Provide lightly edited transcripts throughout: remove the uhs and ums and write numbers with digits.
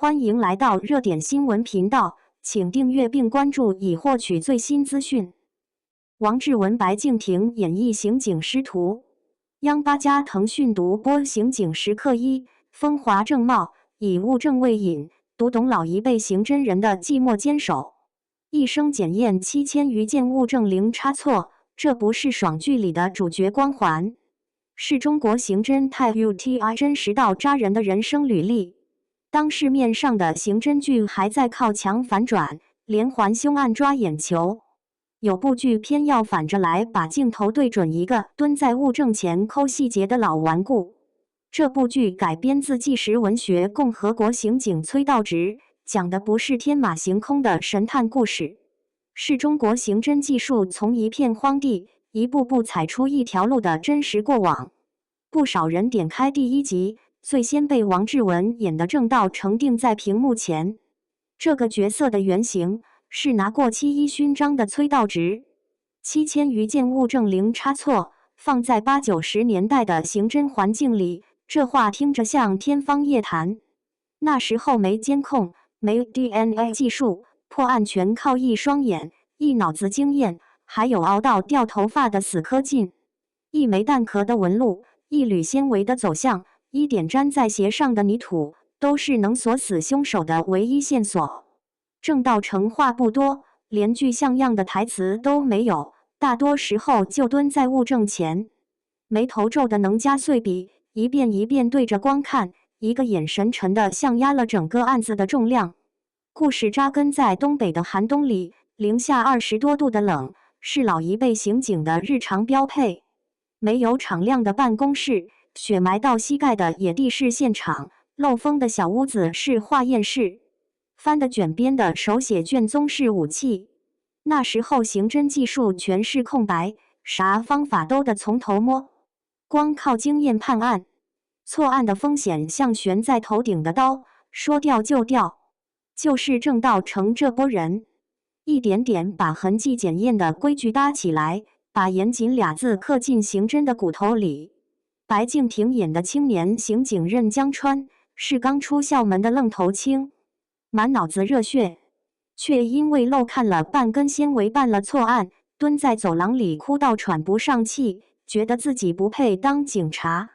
欢迎来到热点新闻频道，请订阅并关注以获取最新资讯。王志文、白敬亭演绎刑警师徒，央8加腾讯独播刑警时刻1，风华正茂，以物证为引，读懂老一辈刑侦人的寂寞坚守。一生检验7000余件物证零差错，这不是爽剧里的主角光环，是中国刑侦太 UTI 真实到扎人的人生履历。当市面上的刑侦剧还在靠强反转、连环凶案抓眼球，有部剧偏要反着来，把镜头对准一个蹲在物证前抠细节的老顽固。这部剧改编自纪实文学《共和国刑警崔道直》，讲的不是天马行空的神探故事，是中国刑侦技术从一片荒地一步步踩出一条路的真实过往。不少人点开第1集，最先被王志文演的郑道成定在屏幕前。这个角色的原型是拿过7·1勋章的崔道直。7000余件物证零差错，放在80、90年代的刑侦环境里，这话听着像天方夜谭。那时候没监控，没 DNA 技术，破案全靠一双眼、一脑子经验，还有熬到掉头发的死磕劲。一枚弹壳的纹路，一缕纤维的走向，一点粘在鞋上的泥土，都是能锁死凶手的唯一线索。郑道成话不多，连句像样的台词都没有，大多时候就蹲在物证前，眉头皱得能加碎笔，一遍一遍对着光看，一个眼神沉得像压了整个案子的重量。故事扎根在东北的寒冬里，零下20多度的冷，是老一辈刑警的日常标配。没有敞亮的办公室，雪埋到膝盖的野地是现场，漏风的小屋子是化验室，翻的卷边的手写卷宗是武器。那时候刑侦技术全是空白，啥方法都得从头摸，光靠经验判案，错案的风险像悬在头顶的刀，说掉就掉。就是郑道成这波人，一点点把痕迹检验的规矩搭起来，把严谨俩字刻进刑侦的骨头里。白敬亭演的青年刑警任江川，是刚出校门的愣头青，满脑子热血，却因为漏看了半根纤维办了错案，蹲在走廊里哭到喘不上气，觉得自己不配当警察。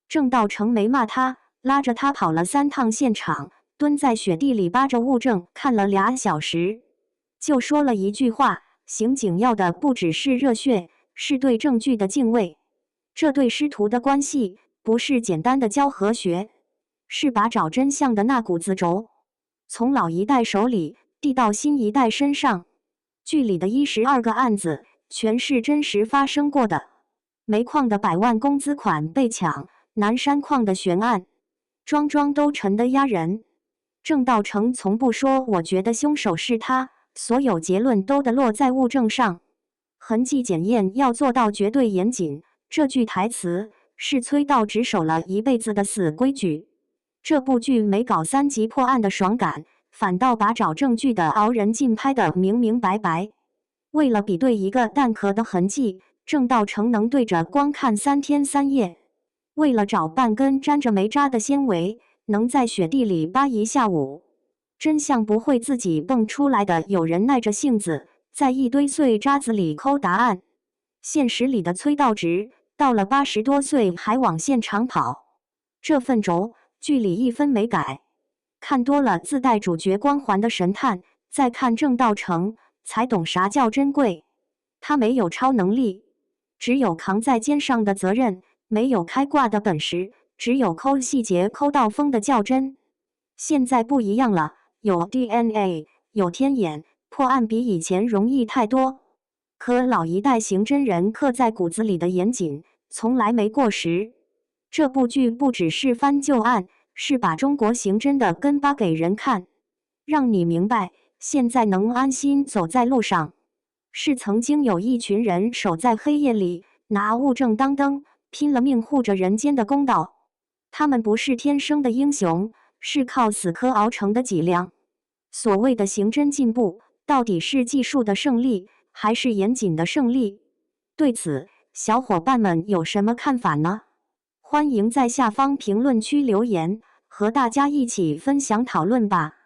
郑道成没骂他，拉着他跑了3趟现场，蹲在雪地里扒着物证看了2小时，就说了一句话：刑警要的不只是热血，是对证据的敬畏。这对师徒的关系不是简单的教和学，是把找真相的那股子轴从老一代手里递到新一代身上。剧里的12个案子全是真实发生过的，煤矿的100万工资款被抢，南山矿的悬案，桩桩都沉得压人。郑道成从不说我觉得凶手是他，所有结论都得落在物证上。痕迹检验要做到绝对严谨，这句台词是崔道直守了一辈子的死规矩。这部剧没搞3集破案的爽感，反倒把找证据的熬人劲拍得明明白白。为了比对一个弹壳的痕迹，郑道成能对着光看3天3夜；为了找半根沾着煤渣的纤维，能在雪地里扒一下午。真相不会自己蹦出来的，有人耐着性子在一堆碎渣子里抠答案。现实里的崔道直到了80多岁还往现场跑，这份轴剧里一分没改。看多了自带主角光环的神探，再看郑道成，才懂啥叫珍贵。他没有超能力，只有扛在肩上的责任；没有开挂的本事，只有抠细节抠到疯的较真。现在不一样了，有 DNA， 有天眼，破案比以前容易太多。可老一代刑侦人刻在骨子里的严谨，从来没过时。这部剧不只是翻旧案，是把中国刑侦的根扒给人看，让你明白，现在能安心走在路上，是曾经有一群人守在黑夜里，拿物证当灯，拼了命护着人间的公道。他们不是天生的英雄，是靠死磕熬成的脊梁。所谓的刑侦进步，到底是技术的胜利，还是严谨的胜利？对此，小伙伴们有什么看法呢？欢迎在下方评论区留言，和大家一起分享讨论吧。